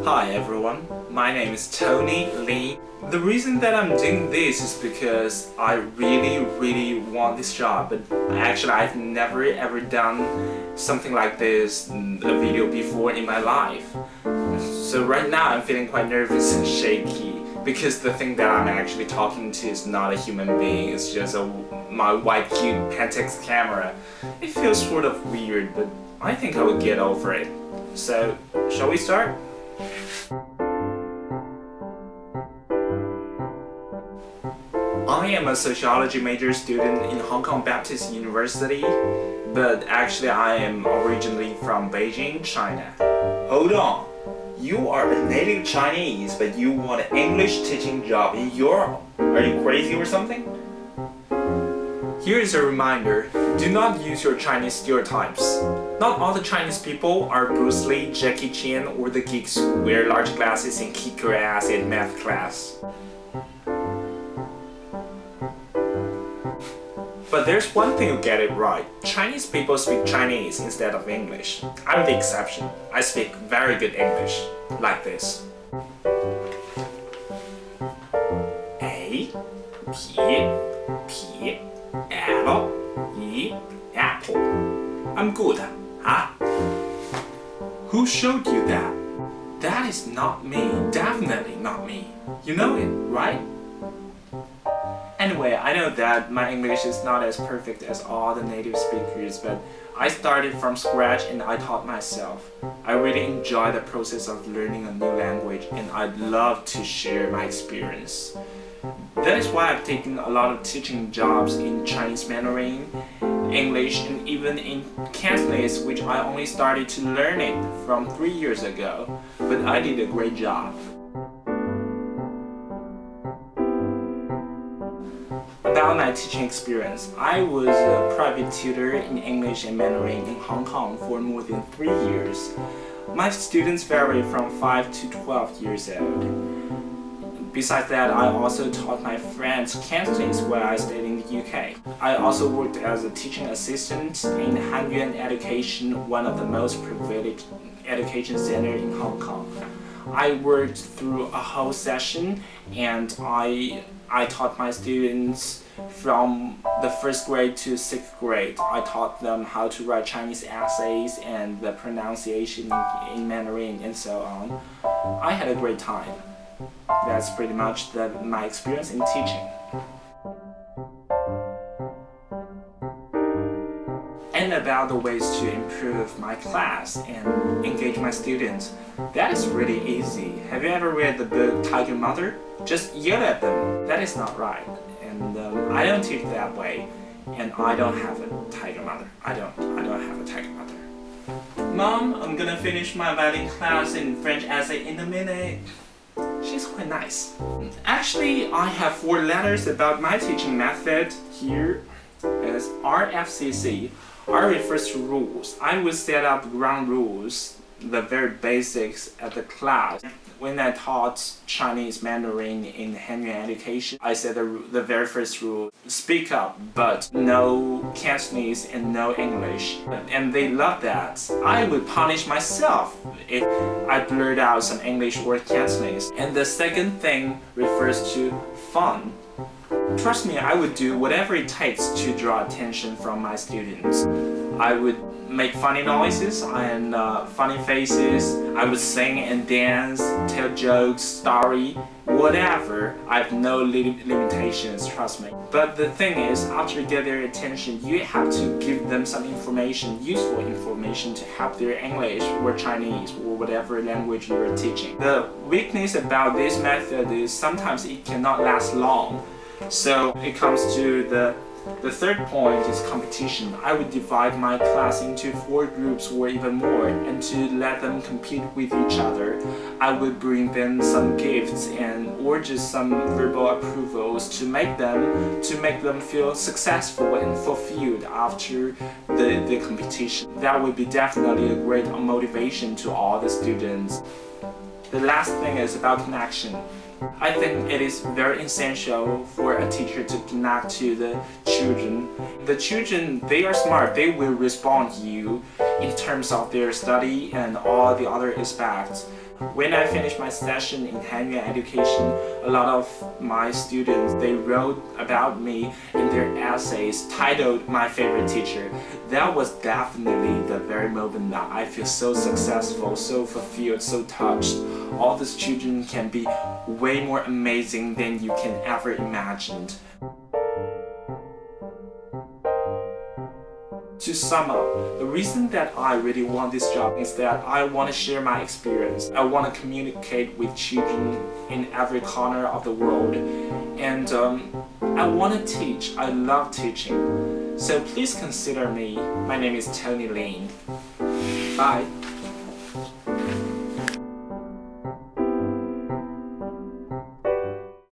Hi everyone, my name is Tony Lee. The reason that I'm doing this is because I really want this job, but actually I've never ever done something like this, a video before in my life. So right now I'm feeling quite nervous and shaky because the thing that I'm actually talking to is not a human being, it's just my white cute Pentax camera. It feels sort of weird, but I think I will get over it. So, shall we start? I am a sociology major student in Hong Kong Baptist University, but actually I am originally from Beijing, China. Hold on! You are a native Chinese, but you want an English teaching job in Europe. Are you crazy or something? Here is a reminder, do not use your Chinese stereotypes. Not all the Chinese people are Bruce Lee, Jackie Chan, or the geeks who wear large glasses and kick your ass in math class. But there's one thing you get it right. Chinese people speak Chinese instead of English. I'm the exception. I speak very good English, like this. A, P, L, E, apple. I'm good, huh? Who showed you that? That is not me, definitely not me. You know it, right? Anyway, I know that my English is not as perfect as all the native speakers, but I started from scratch and I taught myself. I really enjoy the process of learning a new language and I'd love to share my experience. That is why I've taken a lot of teaching jobs in Chinese Mandarin, English, and even in Cantonese, which I only started to learn it from 3 years ago, but I did a great job. About my teaching experience, I was a private tutor in English and Mandarin in Hong Kong for more than 3 years. My students vary from 5 to 12 years old. Besides that, I also taught my friends Cantonese while I stayed in the UK. I also worked as a teaching assistant in Hanyuan Education, one of the most privileged education centers in Hong Kong. I worked through a whole session and I taught my students from the 1st grade to 6th grade. I taught them how to write Chinese essays and the pronunciation in Mandarin and so on. I had a great time. That's pretty much my experience in teaching. And about the ways to improve my class and engage my students, that is really easy. Have you ever read the book Tiger Mother? Just yell at them. That is not right. And I don't teach that way. And I don't have a tiger mother. I don't have a tiger mother. Mom, I'm gonna finish my violin class in French essay in a minute. She's quite nice. Actually, I have 4 letters about my teaching method here as RFCC. R refers to rules. I will set up ground rules, the very basics of the class. When I taught Chinese Mandarin in Hanyuan Education, I said the very first rule, speak up, but no Cantonese and no English. And they love that. I would punish myself if I blurt out some English or Cantonese. And the second thing refers to fun. Trust me, I would do whatever it takes to draw attention from my students. I would make funny noises and funny faces. I would sing and dance, tell jokes, story, whatever. I have no limitations, trust me. But the thing is, after you get their attention, you have to give them some information, useful information to help their English or Chinese or whatever language you are teaching. The weakness about this method is sometimes it cannot last long. So it comes to the third point is competition. I would divide my class into 4 groups or even more, and to let them compete with each other, I would bring them some gifts or just some verbal approvals to make them feel successful and fulfilled after the competition. That would be definitely a great motivation to all the students. The last thing is about connection. I think it is very essential for a teacher to connect to the children. The children, they are smart, they will respond to you in terms of their study and all the other aspects. When I finished my session in Hanyuan education, a lot of my students, they wrote about me in their essays titled My Favorite Teacher. That was definitely the very moment that I feel so successful, so fulfilled, so touched. All these children can be way more amazing than you can ever imagine. To sum up, the reason that I really want this job is that I want to share my experience. I want to communicate with children in every corner of the world. And I want to teach. I love teaching. So please consider me. My name is Tony Lin. Bye.